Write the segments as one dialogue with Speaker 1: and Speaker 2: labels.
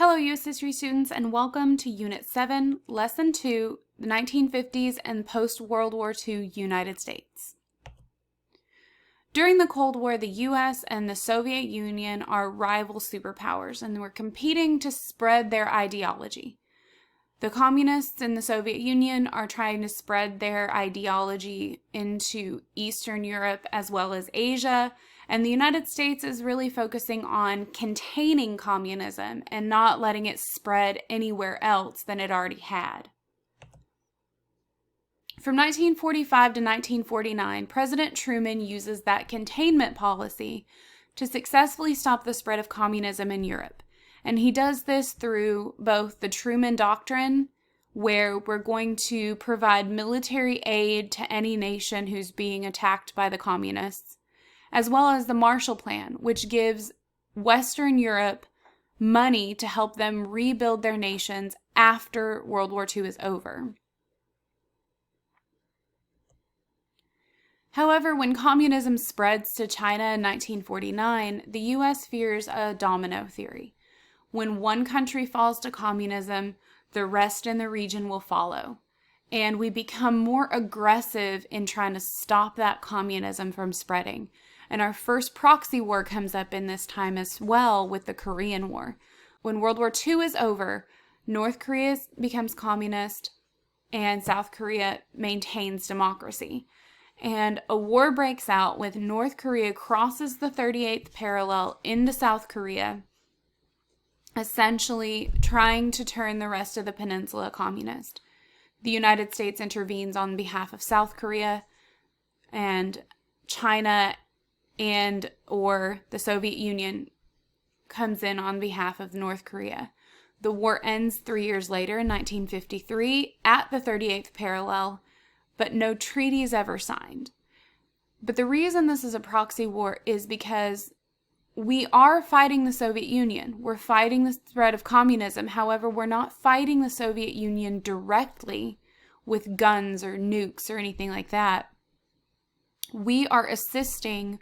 Speaker 1: Hello, U.S. History students, and welcome to Unit 7, Lesson 2, the 1950s and post-World War II United States. During the Cold War, the U.S. and the Soviet Union are rival superpowers, and were competing to spread their ideology. The communists in the Soviet Union are trying to spread their ideology into Eastern Europe as well as Asia, and the United States is really focusing on containing communism and not letting it spread anywhere else than it already had. From 1945 to 1949, President Truman uses that containment policy to successfully stop the spread of communism in Europe. And he does this through both the Truman Doctrine, where we're going to provide military aid to any nation who's being attacked by the communists, as well as the Marshall Plan, which gives Western Europe money to help them rebuild their nations after World War II is over. However, when communism spreads to China in 1949, the U.S. fears a domino theory. When one country falls to communism, the rest in the region will follow. And we become more aggressive in trying to stop that communism from spreading. And our first proxy war comes up in this time as well with the Korean War. When World War II is over, North Korea becomes communist and South Korea maintains democracy. And a war breaks out with North Korea crosses the 38th parallel into South Korea, essentially trying to turn the rest of the peninsula communist. The United States intervenes on behalf of South Korea, and China and or the Soviet Union comes in on behalf of North Korea. The war ends 3 years later in 1953 at the 38th parallel, but no treaty is ever signed. But the reason this is a proxy war is because we are fighting the Soviet Union. We're fighting the spread of communism. However, we're not fighting the Soviet Union directly with guns or nukes or anything like that. We are assisting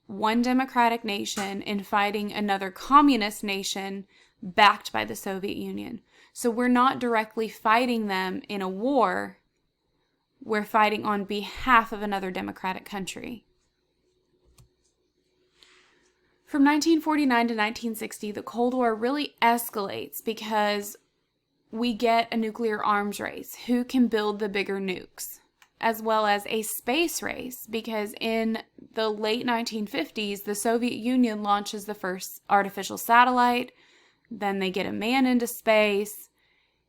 Speaker 1: one democratic nation in fighting another communist nation backed by the Soviet Union. So we're not directly fighting them in a war. We're fighting on behalf of another democratic country. From 1949 to 1960, the Cold War really escalates because we get a nuclear arms race. Who can build the bigger nukes? As well as a space race, because in the late 1950s, the Soviet Union launches the first artificial satellite, then they get a man into space,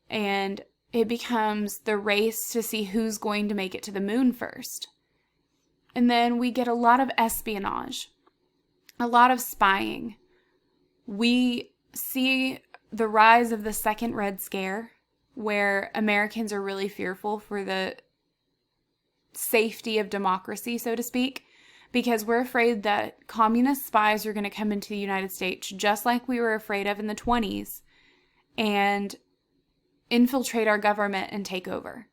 Speaker 1: and it becomes the race to see who's going to make it to the moon first. And then we get a lot of espionage, a lot of spying. We see the rise of the Second Red Scare, where Americans are really fearful for the safety of democracy, so to speak, because we're afraid that communist spies are going to come into the United States, just like we were afraid of in the 20s, and infiltrate our government and take over.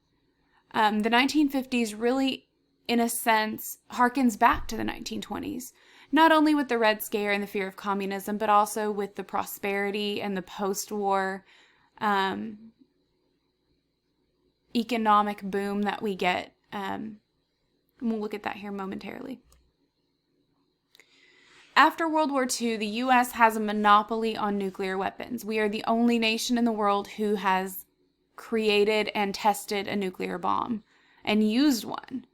Speaker 1: The 1950s really, in a sense, harkens back to the 1920s, not only with the Red Scare and the fear of communism, but also with the prosperity and the post-war economic boom that we get. We'll look at that here momentarily. After World War II, the U.S. has a monopoly on nuclear weapons. We are the only nation in the world who has created and tested a nuclear bomb and used one.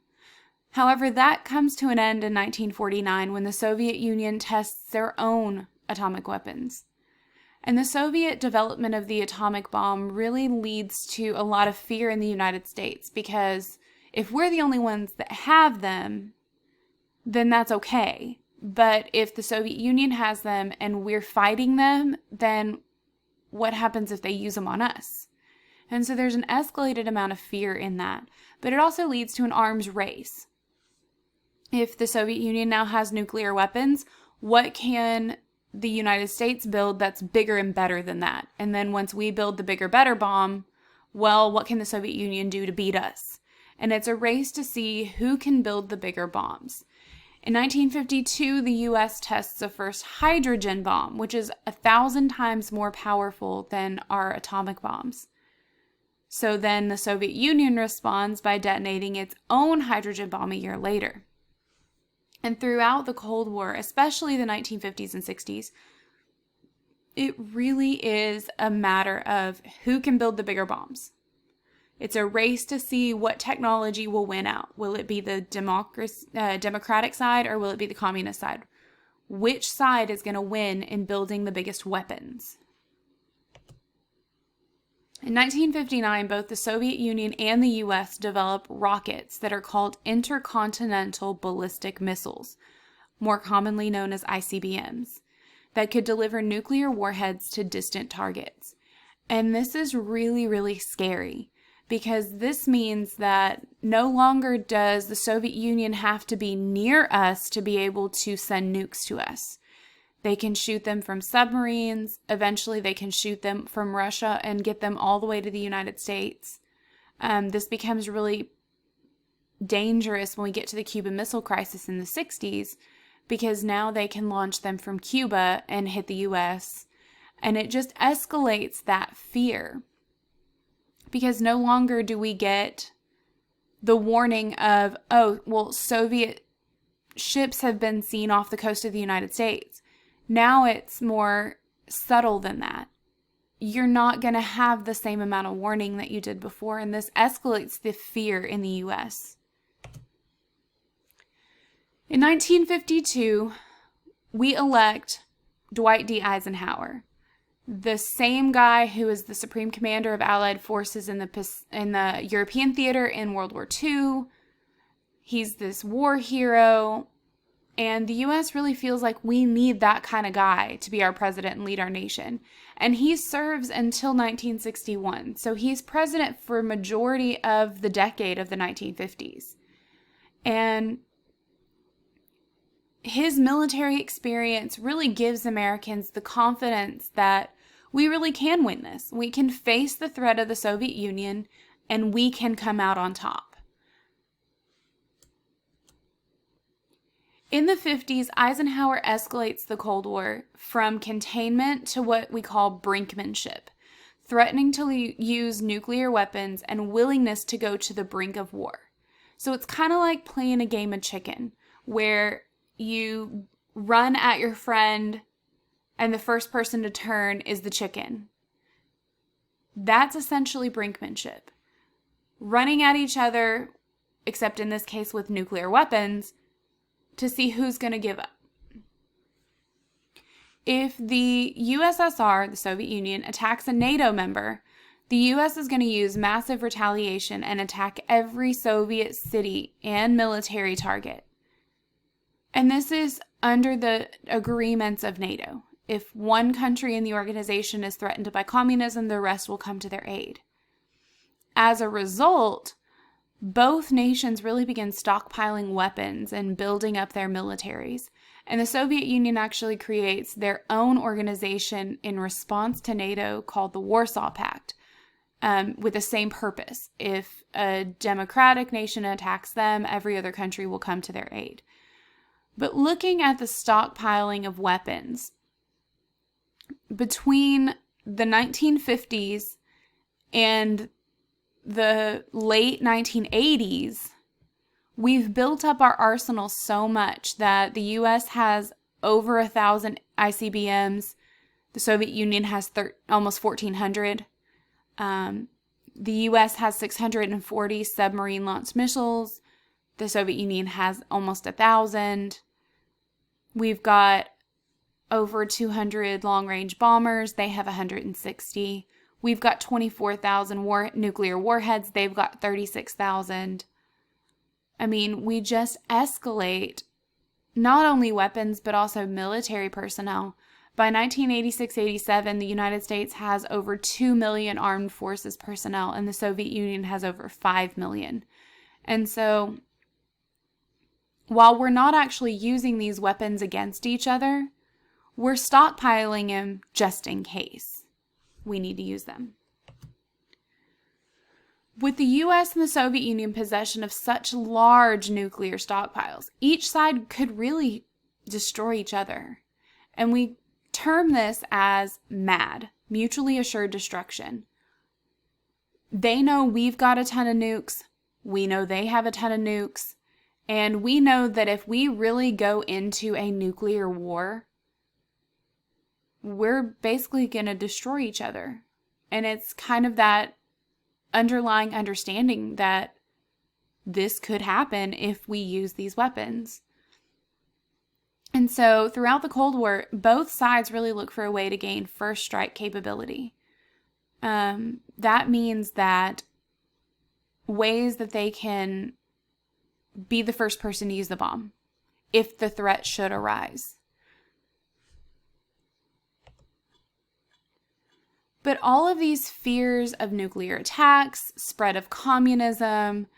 Speaker 1: However, that comes to an end in 1949 when the Soviet Union tests their own atomic weapons. And the Soviet development of the atomic bomb really leads to a lot of fear in the United States, because if we're the only ones that have them, then that's okay. But if the Soviet Union has them and we're fighting them, then what happens if they use them on us? And so there's an escalated amount of fear in that. But it also leads to an arms race. If the Soviet Union now has nuclear weapons, what can the United States build that's bigger and better than that? And then once we build the bigger, better bomb, well, what can the Soviet Union do to beat us? And it's a race to see who can build the bigger bombs. In 1952, the U.S. tests the first hydrogen bomb, which is 1,000 times more powerful than our atomic bombs. So then the Soviet Union responds by detonating its own hydrogen bomb a year later. And throughout the Cold War, especially the 1950s and 60s, it really is a matter of who can build the bigger bombs. It's a race to see what technology will win out. Will it be the democratic side or will it be the communist side? Which side is going to win in building the biggest weapons? In 1959, both the Soviet Union and the U.S. developed rockets that are called intercontinental ballistic missiles, more commonly known as ICBMs, that could deliver nuclear warheads to distant targets. And this is really, really scary, because this means that no longer does the Soviet Union have to be near us to be able to send nukes to us. They can shoot them from submarines. Eventually, they can shoot them from Russia and get them all the way to the United States. This becomes really dangerous when we get to the Cuban Missile Crisis in the 60s, because now they can launch them from Cuba and hit the U.S., and it just escalates that fear. Because no longer do we get the warning of, oh, well, Soviet ships have been seen off the coast of the United States. Now it's more subtle than that. You're not going to have the same amount of warning that you did before, and this escalates the fear in the U.S. In 1952, we elect Dwight D. Eisenhower, the same guy who is the Supreme Commander of Allied forces in the European theater in World War II. He's this war hero. And the U.S. really feels like we need that kind of guy to be our president and lead our nation. And he serves until 1961. So he's president for a majority of the decade of the 1950s. And his military experience really gives Americans the confidence that we really can win this. We can face the threat of the Soviet Union and we can come out on top. In the 50s, Eisenhower escalates the Cold War from containment to what we call Brinksmanship, threatening to use nuclear weapons and willingness to go to the brink of war. So it's kind of like playing a game of chicken, where you run at your friend and the first person to turn is the chicken. That's essentially Brinksmanship. Running at each other, except in this case with nuclear weapons, to see who's going to give up. If the USSR, the Soviet Union, attacks a NATO member, the US is going to use massive retaliation and attack every Soviet city and military target. And this is under the agreements of NATO. If one country in the organization is threatened by communism, the rest will come to their aid. As a result, both nations really begin stockpiling weapons and building up their militaries. And the Soviet Union actually creates their own organization in response to NATO called the Warsaw Pact, with the same purpose. If a democratic nation attacks them, every other country will come to their aid. But looking at the stockpiling of weapons, between the 1950s and the late 1980s, we've built up our arsenal so much that the U.S. has over 1,000 ICBMs. The Soviet Union has almost 1,400. The U.S. has 640 submarine-launched missiles. The Soviet Union has almost 1,000. We've got over 200 long-range bombers. They have 160. We've got 24,000 nuclear warheads. They've got 36,000. I mean, we just escalate not only weapons, but also military personnel. By 1986-87, the United States has over 2 million armed forces personnel, and the Soviet Union has over 5 million. And so, while we're not actually using these weapons against each other, we're stockpiling them just in case we need to use them. With the US and the Soviet Union possession of such large nuclear stockpiles, each side could really destroy each other. And we term this as MAD, mutually assured destruction. They know we've got a ton of nukes. We know they have a ton of nukes. And we know that if we really go into a nuclear war, we're basically going to destroy each other. And it's kind of that underlying understanding that this could happen if we use these weapons. And so throughout the Cold War, both sides really look for a way to gain first strike capability. That means that ways that they can be the first person to use the bomb if the threat should arise. But all of these fears of nuclear attacks, spread of communism,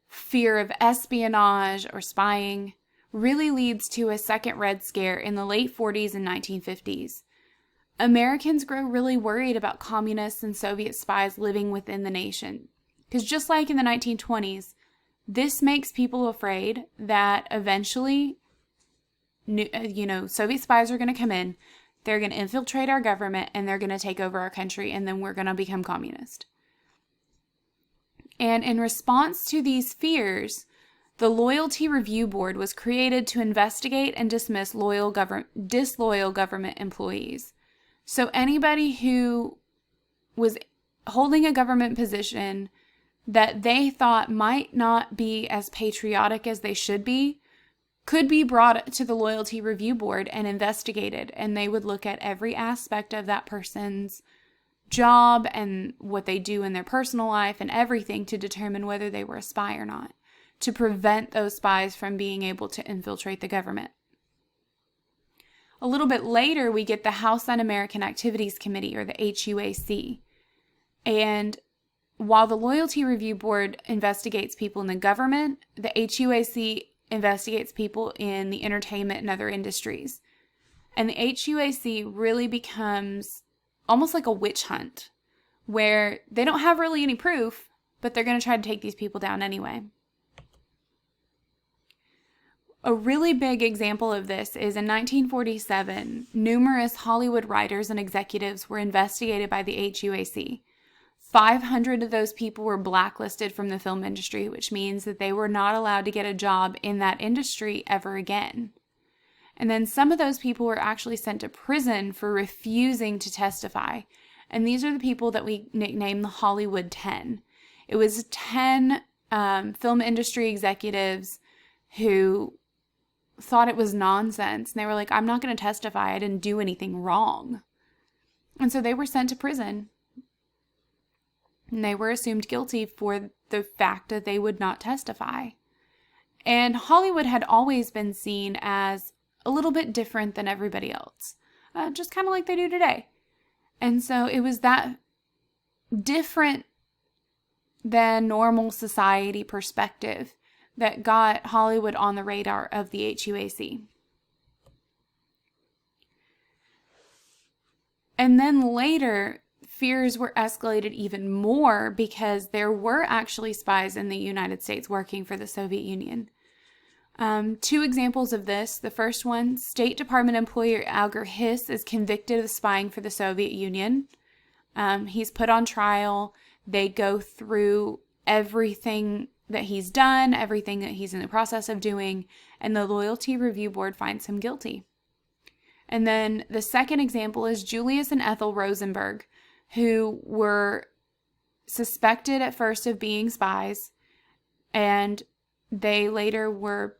Speaker 1: fear of espionage or spying really leads to a second Red Scare in the late 40s and 1950s. Americans grow really worried about communists and Soviet spies living within the nation. Because just like in the 1920s, this makes people afraid that eventually, Soviet spies are going to come in, they're going to infiltrate our government, and they're going to take over our country, and then we're going to become communist. And in response to these fears, the Loyalty Review Board was created to investigate and dismiss disloyal government employees. So anybody who was holding a government position that they thought might not be as patriotic as they should be could be brought to the Loyalty Review Board and investigated, and they would look at every aspect of that person's job and what they do in their personal life and everything to determine whether they were a spy or not, to prevent those spies from being able to infiltrate the government. A little bit later, we get the House Un-American Activities Committee, or the HUAC. And while the Loyalty Review Board investigates people in the government, the HUAC investigates people in the entertainment and other industries. And the HUAC really becomes almost like a witch hunt, where they don't have really any proof, but they're going to try to take these people down anyway. A really big example of this is in 1947, numerous Hollywood writers and executives were investigated by the HUAC. 500 of those people were blacklisted from the film industry, which means that they were not allowed to get a job in that industry ever again. And then some of those people were actually sent to prison for refusing to testify. And these are the people that we nicknamed the Hollywood 10. It was 10 film industry executives who thought it was nonsense. And they were like, I'm not going to testify. I didn't do anything wrong. And so they were sent to prison. And they were assumed guilty for the fact that they would not testify. And Hollywood had always been seen as a little bit different than everybody else, just kind of like they do today. And so it was that different than normal society perspective that got Hollywood on the radar of the HUAC. And then later, fears were escalated even more because there were actually spies in the United States working for the Soviet Union. Two examples of this. The first one, State Department employee Alger Hiss is convicted of spying for the Soviet Union. He's put on trial. They go through everything that he's done, everything that he's in the process of doing, and the Loyalty Review Board finds him guilty. And then the second example is Julius and Ethel Rosenberg, who were suspected at first of being spies, and they later were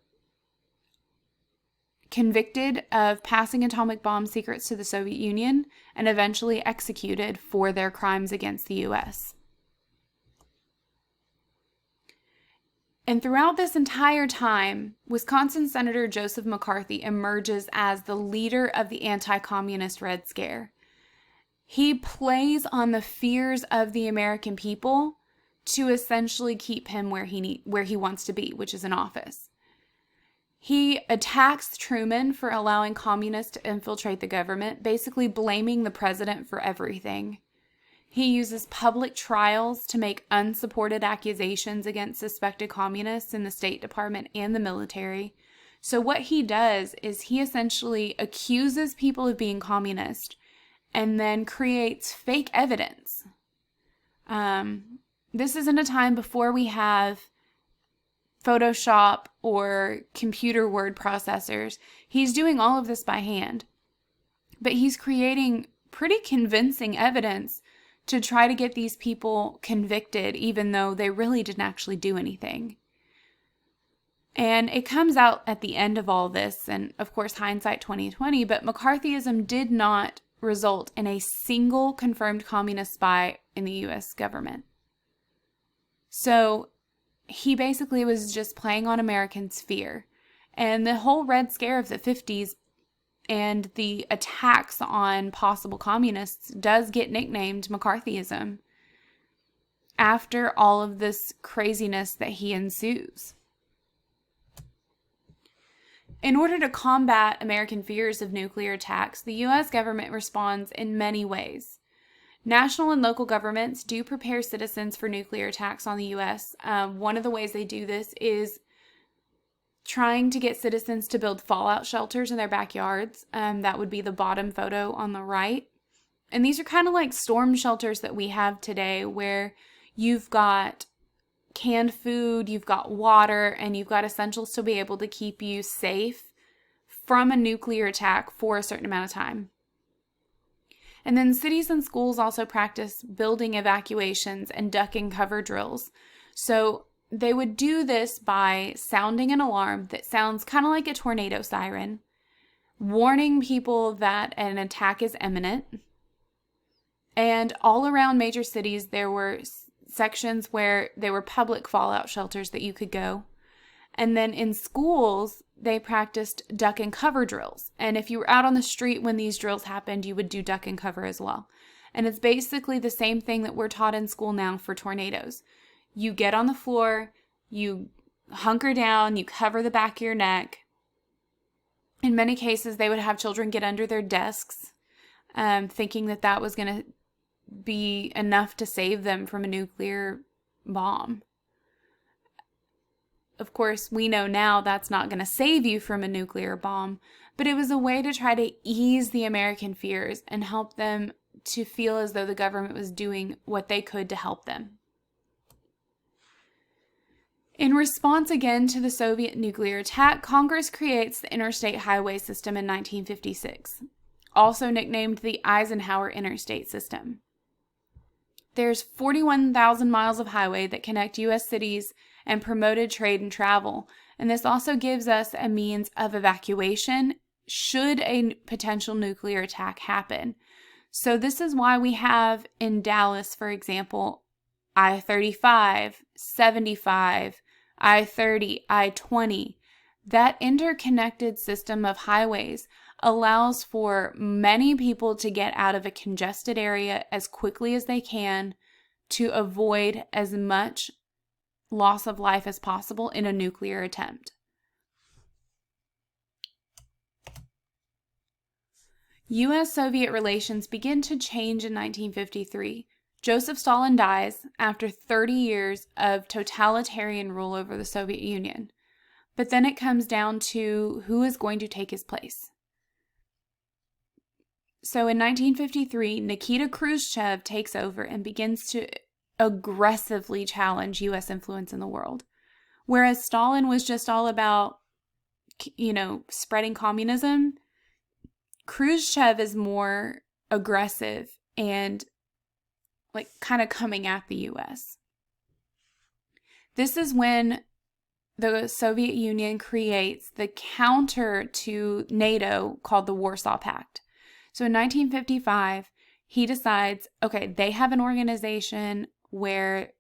Speaker 1: convicted of passing atomic bomb secrets to the Soviet Union and eventually executed for their crimes against the U.S. And throughout this entire time, Wisconsin Senator Joseph McCarthy emerges as the leader of the anti-communist Red Scare. He plays on the fears of the American people to essentially keep him where he wants to be, which is in office. He attacks Truman for allowing communists to infiltrate the government, basically blaming the president for everything. He uses public trials to make unsupported accusations against suspected communists in the State Department and the military. So what he does is he essentially accuses people of being communist and then creates fake evidence. This isn't a time before we have Photoshop or computer word processors. He's doing all of this by hand. But he's creating pretty convincing evidence to try to get these people convicted, even though they really didn't actually do anything. And it comes out at the end of all this, and of course hindsight 2020, but McCarthyism did not result in a single confirmed communist spy in the US government. So he basically was just playing on Americans' fear. And the whole Red Scare of the 50s and the attacks on possible communists does get nicknamed McCarthyism after all of this craziness that he ensues. In order to combat American fears of nuclear attacks, the U.S. government responds in many ways. National and local governments do prepare citizens for nuclear attacks on the U.S. One of the ways they do this is trying to get citizens to build fallout shelters in their backyards. That would be the bottom photo on the right. And these are kind of like storm shelters that we have today, where you've got canned food, you've got water, and you've got essentials to be able to keep you safe from a nuclear attack for a certain amount of time. And then cities and schools also practice building evacuations and duck and cover drills. So they would do this by sounding an alarm that sounds kind of like a tornado siren, warning people that an attack is imminent. And all around major cities, there were sections where there were public fallout shelters that you could go. And then in schools, they practiced duck and cover drills. And if you were out on the street when these drills happened, you would do duck and cover as well. And it's basically the same thing that we're taught in school now for tornadoes. You get on the floor, you hunker down, you cover the back of your neck. In many cases, they would have children get under their desks, thinking that that was going to be enough to save them from a nuclear bomb. Of course, we know now that's not going to save you from a nuclear bomb, but it was a way to try to ease the American fears and help them to feel as though the government was doing what they could to help them. In response again to the Soviet nuclear attack, Congress creates the Interstate Highway System in 1956, also nicknamed the Eisenhower Interstate System. There's 41,000 miles of highway that connect U.S. cities and promoted trade and travel, and this also gives us a means of evacuation should a potential nuclear attack happen. So this is why we have in Dallas, for example, I-35, 75, I-30, I-20. That interconnected system of highways allows for many people to get out of a congested area as quickly as they can to avoid as much loss of life as possible in a nuclear attempt. U.S.-Soviet relations begin to change in 1953. Joseph Stalin dies after 30 years of totalitarian rule over the Soviet Union. But then it comes down to who is going to take his place. So in 1953, Nikita Khrushchev takes over and begins to aggressively challenge U.S. influence in the world. Whereas Stalin was just all about, spreading communism, Khrushchev is more aggressive and kind of coming at the U.S. This is when the Soviet Union creates the counter to NATO called the Warsaw Pact. So in 1955, he decides, okay, they have an organization where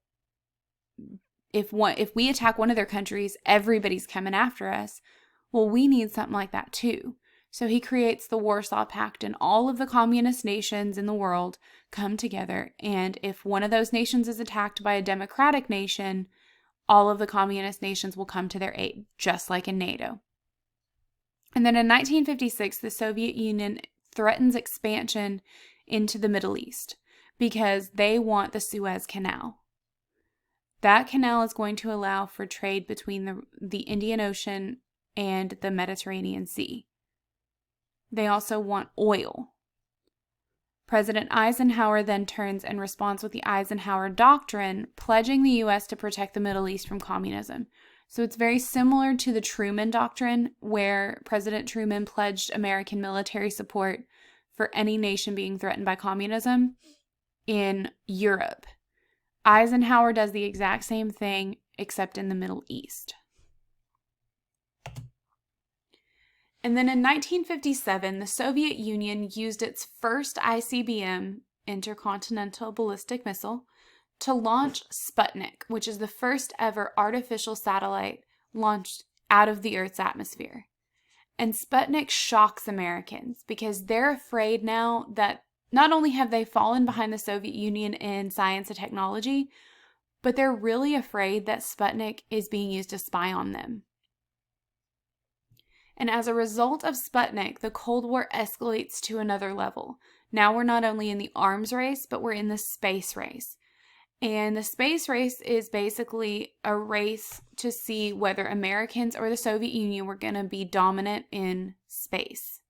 Speaker 1: if we attack one of their countries, everybody's coming after us. Well, we need something like that too. So he creates the Warsaw Pact, and all of the communist nations in the world come together. And if one of those nations is attacked by a democratic nation, all of the communist nations will come to their aid, just like in NATO. And then in 1956, the Soviet Union threatens expansion into the Middle East because they want the Suez Canal. That canal is going to allow for trade between the Indian Ocean and the Mediterranean Sea. They also want oil. President Eisenhower then turns and responds with the Eisenhower Doctrine, pledging the U.S. to protect the Middle East from communism. So it's very similar to the Truman Doctrine, where President Truman pledged American military support for any nation being threatened by communism in Europe. Eisenhower does the exact same thing, except in the Middle East. And then in 1957, the Soviet Union used its first ICBM, intercontinental ballistic missile, to launch Sputnik, which is the first ever artificial satellite launched out of the Earth's atmosphere. And Sputnik shocks Americans because they're afraid now that not only have they fallen behind the Soviet Union in science and technology, but they're really afraid that Sputnik is being used to spy on them. And as a result of Sputnik, the Cold War escalates to another level. Now we're not only in the arms race, but we're in the space race. And the space race is basically a race to see whether Americans or the Soviet Union were going to be dominant in space.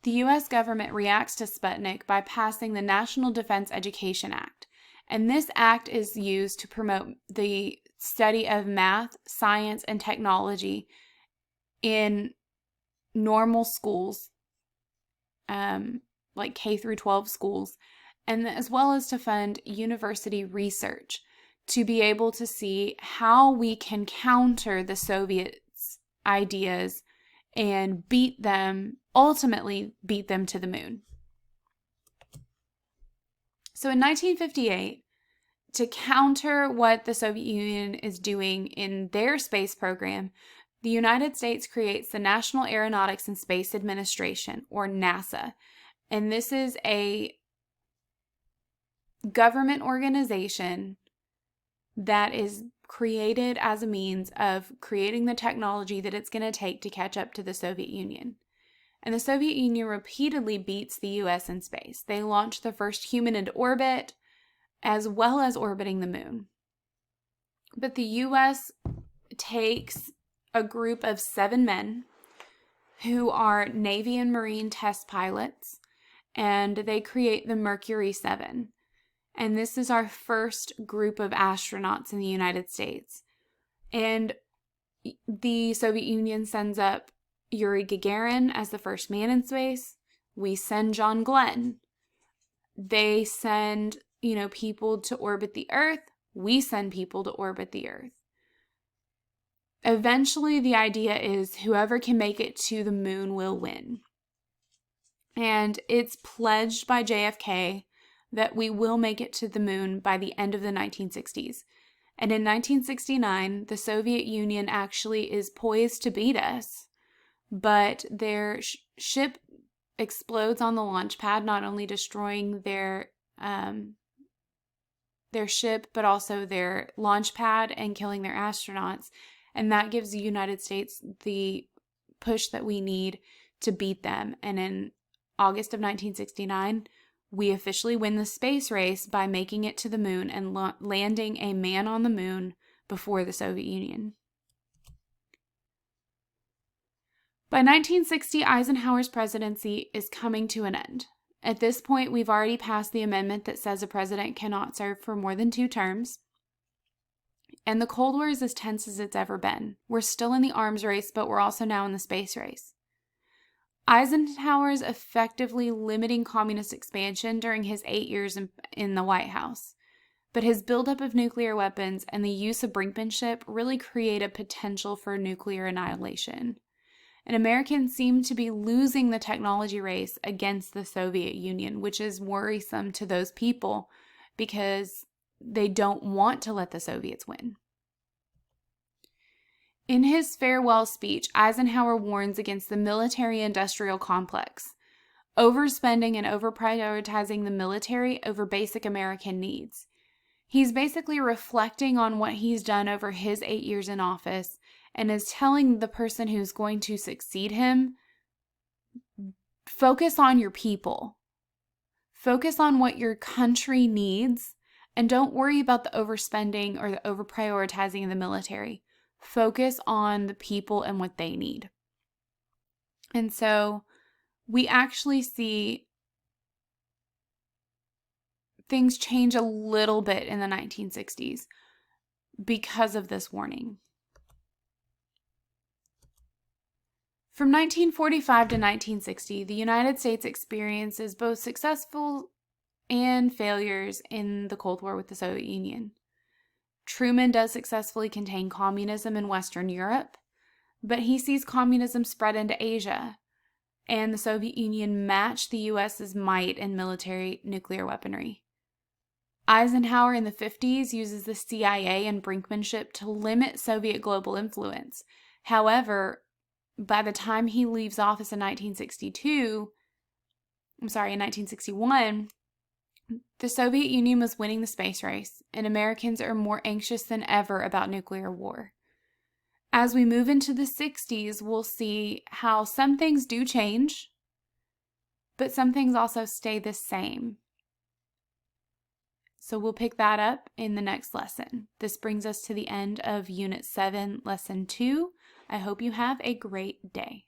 Speaker 1: The U.S. government reacts to Sputnik by passing the National Defense Education Act. And this act is used to promote the study of math, science, and technology in normal schools, like K through 12 schools, and as well as to fund university research to be able to see how we can counter the Soviets' ideas and ultimately beat them to the moon. So in 1958, to counter what the Soviet Union is doing in their space program, the United States creates the National Aeronautics and Space Administration, or NASA. And this is a government organization that is created as a means of creating the technology that it's going to take to catch up to the Soviet Union. And the Soviet Union repeatedly beats the U.S. in space. They launched the first human into orbit, as well as orbiting the moon. But the U.S. takes a group of 7 men who are Navy and Marine test pilots, and they create the Mercury 7. And this is our first group of astronauts in the United States. And the Soviet Union sends up Yuri Gagarin as the first man in space. We send John Glenn. They send people to orbit the Earth. We send people to orbit the Earth. Eventually, the idea is whoever can make it to the moon will win. And it's pledged by JFK that we will make it to the moon by the end of the 1960s. And in 1969, the Soviet Union actually is poised to beat us, but their ship explodes on the launch pad, not only destroying their ship, but also their launch pad and killing their astronauts. And that gives the United States the push that we need to beat them. And in August of 1969, we officially win the space race by making it to the moon and landing a man on the moon before the Soviet Union. By 1960, Eisenhower's presidency is coming to an end. At this point, we've already passed the amendment that says a president cannot serve for more than 2 terms. And the Cold War is as tense as it's ever been. We're still in the arms race, but we're also now in the space race. Eisenhower is effectively limiting communist expansion during his 8 years in the White House. But his buildup of nuclear weapons and the use of Brinksmanship really create a potential for nuclear annihilation. And Americans seem to be losing the technology race against the Soviet Union, which is worrisome to those people because they don't want to let the Soviets win. In his farewell speech, Eisenhower warns against the military-industrial complex, overspending and over-prioritizing the military over basic American needs. He's basically reflecting on what he's done over his 8 years in office and is telling the person who's going to succeed him, focus on your people. Focus on what your country needs and don't worry about the overspending or the over-prioritizing of the military. Focus on the people and what they need. And so we actually see things change a little bit in the 1960s because of this warning. From 1945 to 1960, the United States experiences both successful and failures in the Cold War with the Soviet Union. Truman does successfully contain communism in Western Europe, but he sees communism spread into Asia, and the Soviet Union matched the US's might in military nuclear weaponry. Eisenhower in the 50s uses the CIA and Brinksmanship to limit Soviet global influence. However, by the time he leaves office in 1961, the Soviet Union was winning the space race, and Americans are more anxious than ever about nuclear war. As we move into the 60s, we'll see how some things do change, but some things also stay the same. So we'll pick that up in the next lesson. This brings us to the end of Unit 7, Lesson 2. I hope you have a great day.